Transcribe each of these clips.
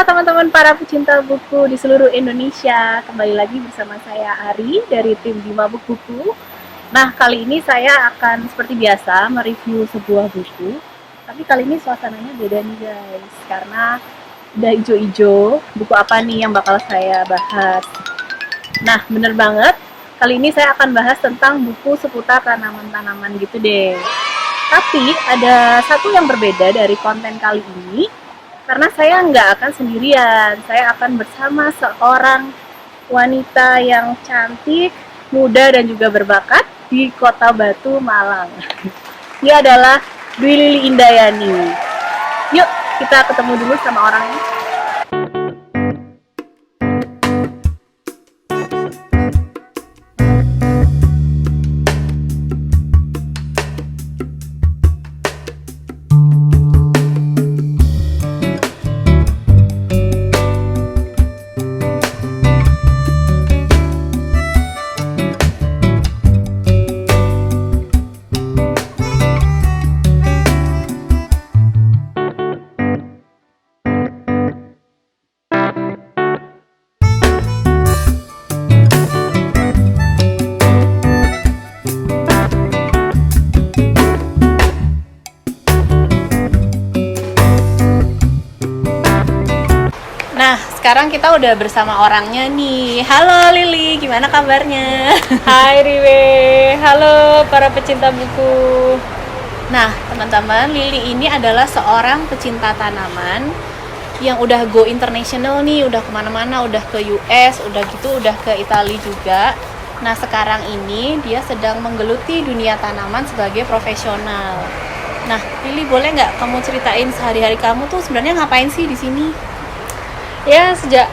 teman-teman para pecinta buku di seluruh Indonesia. Kembali lagi bersama saya Ari dari tim Bima Buku. Nah, kali ini saya akan seperti biasa mereview sebuah buku. Tapi kali ini suasananya beda nih guys, karena udah ijo-ijo. Buku apa nih yang bakal saya bahas? Nah, bener banget. Kali ini saya akan bahas tentang buku seputar tanaman-tanaman gitu deh. Tapi ada satu yang berbeda dari konten kali ini, karena saya nggak akan sendirian. Saya akan bersama seorang wanita yang cantik, muda, dan juga berbakat di Kota Batu, Malang. Dia adalah Dwi Lili Indayani. Yuk, kita ketemu dulu sama orangnya. Nah, sekarang kita udah bersama orangnya nih. Halo Lili, gimana kabarnya? Hai Riwe, halo para pecinta buku. Nah, teman-teman, Lili ini adalah seorang pecinta tanaman yang udah go international nih, udah kemana-mana, udah ke US, udah gitu, udah ke Italia juga. Nah, sekarang ini dia sedang menggeluti dunia tanaman sebagai profesional. Nah, Lili, boleh nggak kamu ceritain sehari-hari kamu tuh sebenarnya ngapain sih di sini? Ya, sejak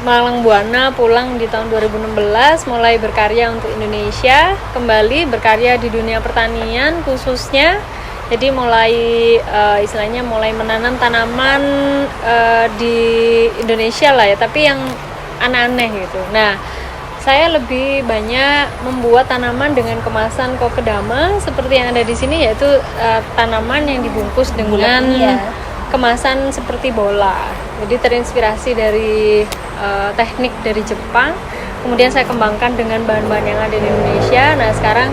Malang Buana pulang di tahun 2016 mulai berkarya untuk Indonesia, kembali berkarya di dunia pertanian khususnya. Jadi mulai istilahnya mulai menanam tanaman di Indonesia lah ya, tapi yang aneh-aneh gitu. Nah, saya lebih banyak membuat tanaman dengan kemasan kokedama seperti yang ada di sini, yaitu tanaman yang dibungkus dengan kemasan seperti bola. Jadi terinspirasi dari teknik dari Jepang, kemudian saya kembangkan dengan bahan-bahan yang ada di Indonesia. Nah, sekarang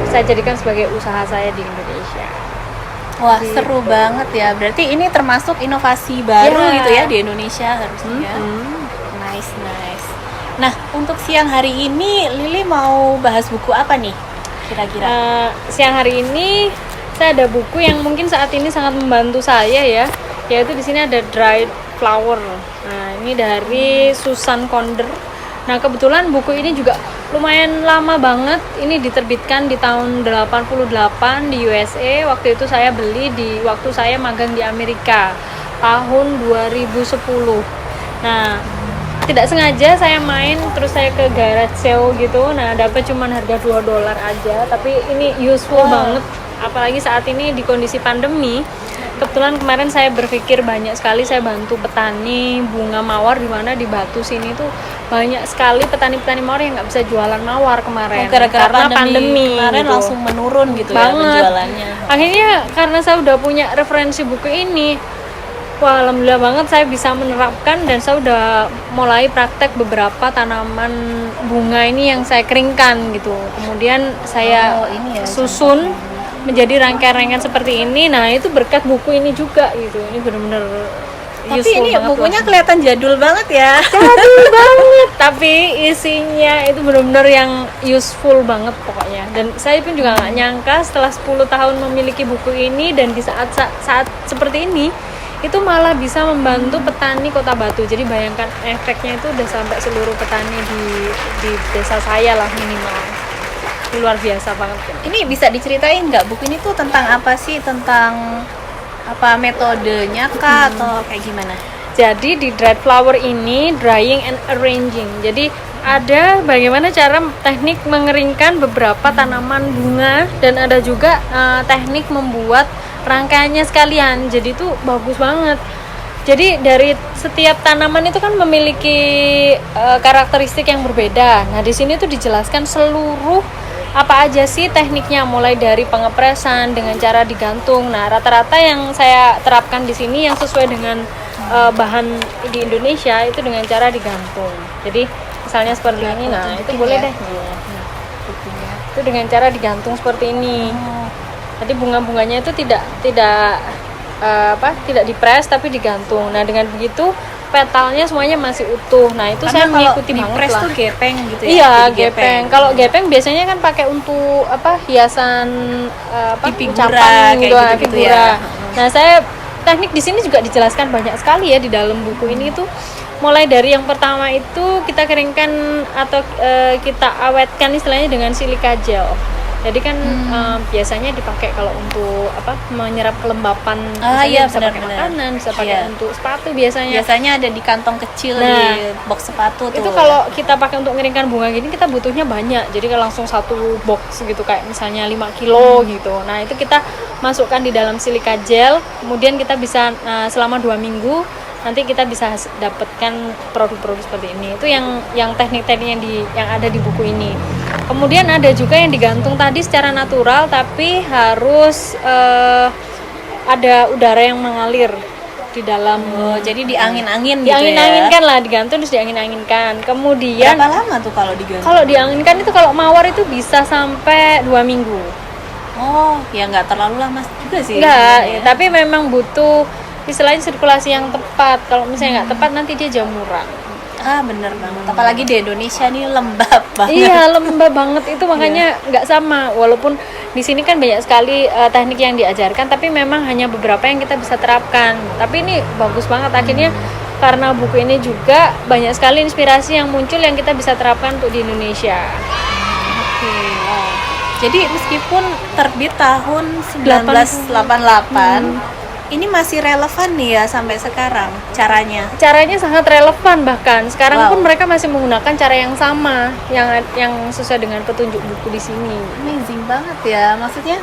saya jadikan sebagai usaha saya di Indonesia. Wah, seru banget ya. Berarti ini termasuk inovasi baru gitu ya di Indonesia harusnya. Nice. Nah, untuk siang hari ini Lili mau bahas buku apa nih kira-kira? Siang hari ini saya ada buku yang mungkin saat ini sangat membantu saya ya, yaitu di sini ada Dried Flower. Nah, ini dari Susan Konder. Nah, kebetulan buku ini juga lumayan lama banget. Ini diterbitkan di tahun 88 di USA. Waktu itu saya beli di waktu saya magang di Amerika tahun 2010. Nah, tidak sengaja saya main, terus saya ke garage sale gitu. Nah, dapat cuman harga $2 aja, tapi ini useful banget. Apalagi saat ini di kondisi pandemi. Kebetulan kemarin saya berpikir banyak sekali saya bantu petani bunga mawar, di mana di Batu sini tuh banyak sekali petani-petani mawar yang nggak bisa jualan mawar kemarin Karena pandemi kemarin gitu. Langsung menurun gitu banget. ya penjualannya. Akhirnya karena saya udah punya referensi buku ini, wah, alhamdulillah banget saya bisa menerapkan, dan saya udah mulai praktek beberapa tanaman bunga ini yang saya keringkan gitu. Kemudian saya susun menjadi rangkaian-rangkaian seperti ini. Nah, itu berkat buku ini juga gitu. Ini benar-benar Tapi useful ini banget bukunya loh. kelihatan jadul banget ya. Jadul banget, tapi isinya itu benar-benar yang useful banget pokoknya. Dan saya pun juga nggak nyangka setelah 10 tahun memiliki buku ini, dan di saat seperti ini itu malah bisa membantu petani Kota Batu. Jadi bayangkan efeknya itu udah sampai seluruh petani di desa saya lah minimal. Luar biasa banget ya. Ini bisa diceritain nggak buku ini tuh tentang apa sih? Tentang apa, metodenya kah atau kayak gimana? Jadi di Dried Flower ini drying and arranging. Jadi ada bagaimana cara teknik mengeringkan beberapa tanaman bunga, dan ada juga teknik membuat rangkaiannya sekalian. Jadi itu bagus banget. Jadi dari setiap tanaman itu kan memiliki karakteristik yang berbeda. Nah, di sini tuh dijelaskan seluruh apa aja sih tekniknya, mulai dari pengepresan dengan cara digantung. Nah, rata-rata yang saya terapkan di sini yang sesuai dengan bahan di Indonesia itu dengan cara digantung. Jadi misalnya seperti ini, nah itu boleh deh. Itu dengan cara digantung seperti ini. Jadi bunga-bunganya itu tidak dipres tapi digantung. Nah dengan begitu petalnya semuanya masih utuh. Nah itu Karena saya mengikuti kalau banget dipres lah. tuh gepeng gitu ya. Iya, Jadi gepeng. Kalau gepeng biasanya kan pakai untuk hiasan Di figura, ucapan kayak gitu, gitu-gitu figura. ya. Nah, saya teknik di sini juga dijelaskan banyak sekali ya di dalam buku ini tuh. Mulai dari yang pertama itu kita keringkan atau kita awetkan istilahnya dengan silika gel. Jadi kan biasanya dipakai kalau untuk menyerap kelembapan, Iya, bisa pakai benar-benar. makanan, bisa pakai Iya. untuk sepatu biasanya. Biasanya ada di kantong kecil Nah, di box sepatu tuh. Itu kalau kita pakai untuk ngeringkan bunga gini kita butuhnya banyak. Jadi kalau langsung satu box gitu kayak misalnya 5 kilo gitu. Nah, itu kita masukkan di dalam silika gel, kemudian kita bisa selama 2 minggu nanti kita bisa dapatkan produk-produk seperti ini. Itu yang teknik-teknik yang ada di buku ini. Kemudian ada juga yang digantung tadi secara natural tapi harus ada udara yang mengalir di dalam. Jadi diangin-angin gitu Diangin-anginkan lah, digantung terus diangin-anginkan. Kemudian Berapa lama tuh kalau digantung? kalau dianginkan itu kalau mawar itu bisa sampai 2 minggu. Oh, ya nggak terlalu lama juga sih. Enggak, sebenarnya. tapi memang butuh istilahnya sirkulasi yang tepat. Kalau misalnya nggak tepat nanti dia jamuran. Bener banget. Apalagi di Indonesia nih lembab banget. Iya, lembab banget itu makanya nggak sama. Walaupun di sini kan banyak sekali teknik yang diajarkan, tapi memang hanya beberapa yang kita bisa terapkan. Tapi ini bagus banget akhirnya karena buku ini juga banyak sekali inspirasi yang muncul yang kita bisa terapkan untuk di Indonesia. Oke, wow. Jadi meskipun terbit tahun 1988, ini masih relevan nih ya sampai sekarang caranya. Caranya sangat relevan, bahkan sekarang Wow. pun mereka masih menggunakan cara yang sama yang sesuai dengan petunjuk buku di sini. Amazing banget ya. Maksudnya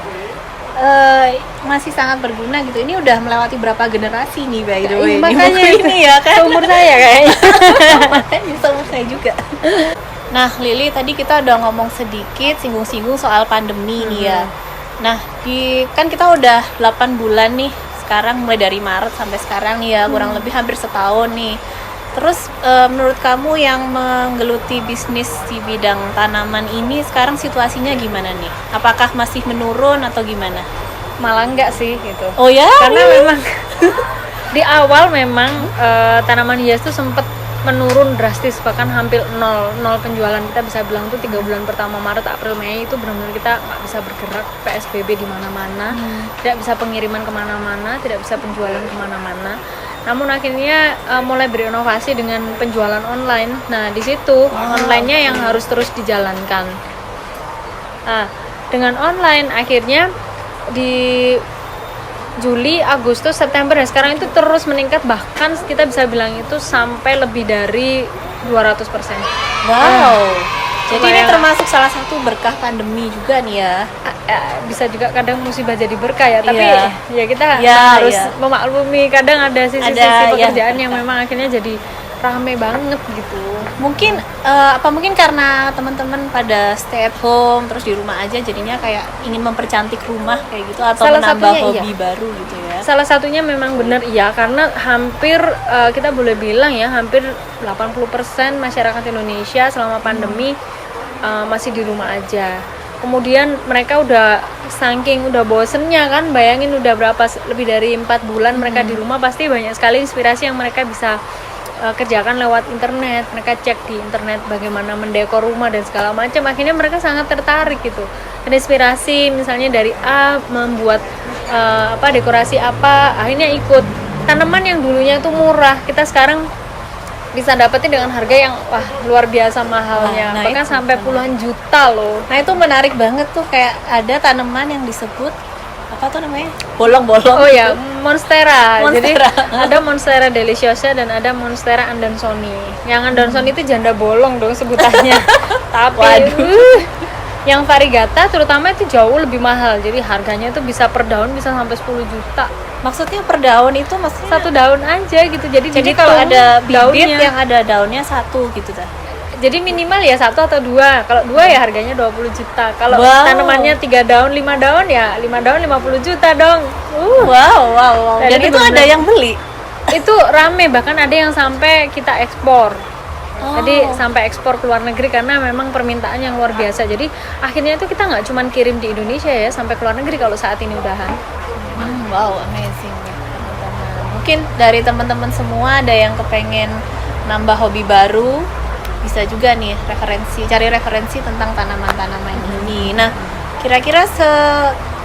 masih sangat berguna gitu. Ini udah melewati berapa generasi nih by the way. Makanya buku ini ya kan. Umur saya kayaknya. Makanya sama saya juga. Nah, Lili tadi kita udah ngomong sedikit singgung-singgung soal pandemi nih ya. Nah, kan kita udah 8 bulan nih sekarang, mulai dari Maret sampai sekarang nih ya, kurang lebih hampir setahun nih. Terus menurut kamu yang menggeluti bisnis di bidang tanaman ini sekarang situasinya gimana nih? Apakah masih menurun atau gimana? Malah enggak sih gitu. Oh ya? Karena memang di awal memang tanaman hias itu sempat menurun drastis, bahkan hampir nol penjualan. Kita bisa bilang tuh 3 bulan pertama Maret, April, Mei itu benar-benar kita nggak bisa bergerak, PSBB di mana-mana, tidak bisa pengiriman kemana-mana, tidak bisa penjualan kemana-mana. Namun akhirnya mulai berinovasi dengan penjualan online. Nah di situ online-nya yang harus terus dijalankan. Nah dengan online akhirnya di Juli, Agustus, September dan sekarang itu terus meningkat, bahkan kita bisa bilang itu sampai lebih dari 200%. Wow. Jadi ini Lumayan. termasuk salah satu berkah pandemi juga nih ya. Bisa juga kadang musibah jadi berkah ya, tapi Iya. ya kita Iya, harus iya. memaklumi kadang ada sisi-sisi Ada, pekerjaan iya. yang memang akhirnya jadi rame banget gitu. Mungkin mungkin karena teman-teman pada stay at home terus di rumah aja, jadinya kayak ingin mempercantik rumah kayak gitu, atau Salah menambah satunya hobi baru gitu ya. Salah satunya memang benar iya, karena hampir kita boleh bilang ya hampir 80% masyarakat Indonesia selama pandemi masih di rumah aja. Kemudian mereka udah bosennya kan, bayangin udah lebih dari 4 bulan mereka di rumah, pasti banyak sekali inspirasi yang mereka bisa kerjakan lewat internet. Mereka cek di internet bagaimana mendekor rumah dan segala macam, akhirnya mereka sangat tertarik gitu. Inspirasi misalnya dari A membuat dekorasi apa, akhirnya ikut. Tanaman yang dulunya itu murah, kita sekarang bisa dapetin dengan harga yang luar biasa mahalnya, Nah, bahkan itu sampai puluhan juta loh. Nah itu menarik banget tuh, kayak ada tanaman yang disebut apa tuh namanya? Bolong-bolong. Oh ya, Monstera. Jadi Monstera. ada Monstera deliciosa dan ada Monstera Andersoni. Yang Andersoni itu janda bolong dong sebutannya. Tapi yang variegata terutama itu jauh lebih mahal. Jadi harganya itu bisa per daun bisa sampai 10 juta. Maksudnya per daun itu maksudnya Satu daun aja gitu. Jadi kalau ada bibit daunnya, yang ada daunnya satu gitu dah. jadi minimal ya 1 atau 2. Kalau 2 ya harganya 20 juta. Kalau Wow. tanamannya 3 daun, 5 daun ya 5 daun 50 juta dong. Wow. Dan itu itu ada bener-bener. yang beli. itu rame, bahkan ada yang sampai kita ekspor. Oh. Jadi sampai ekspor ke luar negeri karena memang permintaan yang luar biasa. Jadi akhirnya itu kita nggak cuma kirim di Indonesia ya, sampai ke luar negeri kalau saat ini udahan. Wow, amazing ya teman-teman. Mungkin dari teman-teman semua ada yang kepengen nambah hobi baru, bisa juga nih cari referensi tentang tanaman-tanaman ini. Nah, kira-kira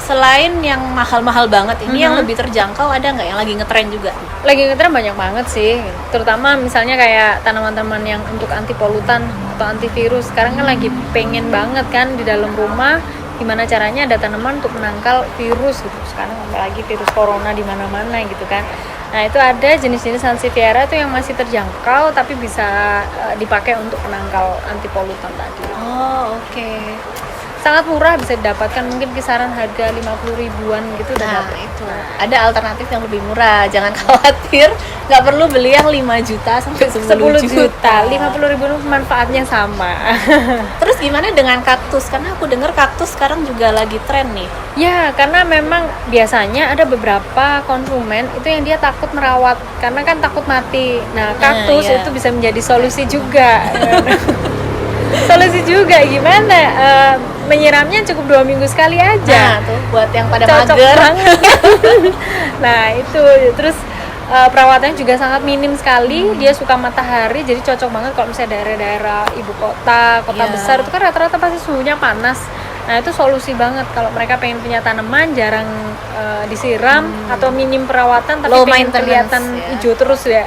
selain yang mahal-mahal banget ini, yang lebih terjangkau ada nggak yang lagi ngetren juga? Lagi ngetren banyak banget sih, terutama misalnya kayak tanaman-tanaman yang untuk anti polutan atau antivirus. Sekarang kan lagi pengen banget kan di dalam rumah gimana caranya ada tanaman untuk menangkal virus gitu. Sekarang apalagi virus corona di mana-mana gitu kan. Nah, itu ada jenis-jenis Sansevieria itu yang masih terjangkau tapi bisa dipakai untuk menangkal anti polutan tadi. Oh, oke. Sangat murah, bisa didapatkan mungkin kisaran harga 50 ribuan gitu. Nah, itu ada alternatif yang lebih murah, jangan khawatir, nggak perlu beli yang 5 juta sampai 10 juta. 50 ribu manfaatnya sama. Terus gimana dengan kaktus? Karena aku dengar kaktus sekarang juga lagi tren nih. Ya, karena memang biasanya ada beberapa konsumen itu yang dia takut merawat karena kan takut mati. Nah, kaktus iya. itu bisa menjadi solusi juga. Solusi juga gimana? Menyiramnya cukup 2 minggu sekali aja. Nah, tuh buat yang pada Cocok mager. banget. Nah, itu terus perawatannya juga sangat minim sekali. Dia suka matahari, jadi cocok banget kalau misalnya daerah-daerah ibu kota besar itu kan rata-rata pasti suhunya panas. Nah, itu solusi banget kalau mereka pengen punya tanaman jarang disiram atau minim perawatan tapi Low pengen maintenance, kelihatan ya. hijau terus ya.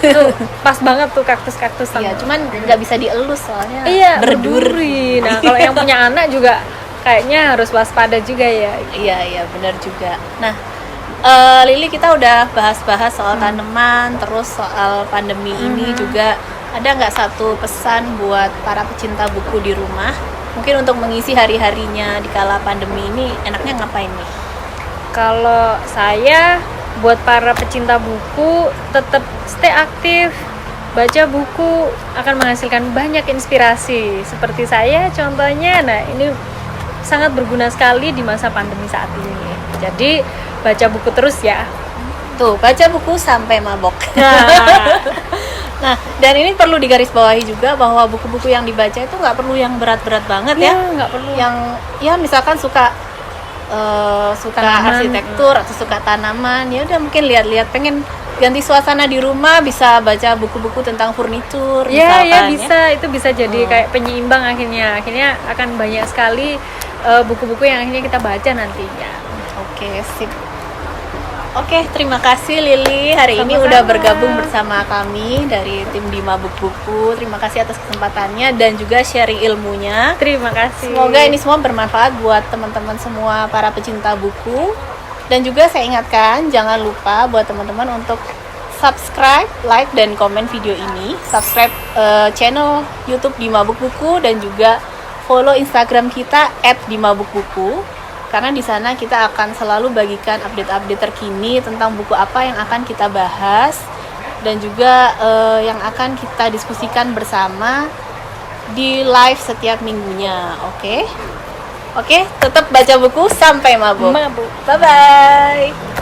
Itu pas banget tuh kaktus-kaktus. Iya, cuman nggak bisa dielus soalnya berduri. Nah, kalau yang punya anak juga kayaknya harus waspada juga ya. Iya, benar juga. Nah, Lili, kita udah bahas-bahas soal tanaman, terus soal pandemi ini juga. Ada nggak satu pesan buat para pecinta buku di rumah? Mungkin untuk mengisi hari-harinya di kala pandemi ini, enaknya ngapain nih? Kalau saya, buat para pecinta buku, tetap stay aktif. Baca buku akan menghasilkan banyak inspirasi. Seperti saya contohnya, nah ini sangat berguna sekali di masa pandemi saat ini. Jadi, baca buku terus ya. Tuh, baca buku sampai mabok. Nah, dan ini perlu digarisbawahi juga bahwa buku-buku yang dibaca itu nggak perlu yang berat-berat banget ya. Nggak perlu. Yang ya misalkan suka Tanaman. arsitektur atau suka tanaman, ya udah mungkin lihat-lihat, pengen ganti suasana di rumah bisa baca buku-buku tentang furnitur. Ya misalkan, bisa, itu bisa jadi kayak penyeimbang akhirnya akan banyak sekali buku-buku yang akhirnya kita baca nantinya. Oke, sip. Oke, terima kasih Lili hari ini Sama-sama. udah bergabung bersama kami dari tim di Mabuk Buku. Terima kasih atas kesempatannya dan juga sharing ilmunya. Terima kasih. Semoga ini semua bermanfaat buat teman-teman semua para pecinta buku. Dan juga saya ingatkan, jangan lupa buat teman-teman untuk subscribe, like, dan komen video ini. Subscribe channel YouTube di Mabuk Buku dan juga follow Instagram kita @dimabukbuku. Karena di sana kita akan selalu bagikan update-update terkini tentang buku apa yang akan kita bahas dan juga yang akan kita diskusikan bersama di live setiap minggunya. Oke, tetap baca buku sampai mabuk. Bye bye.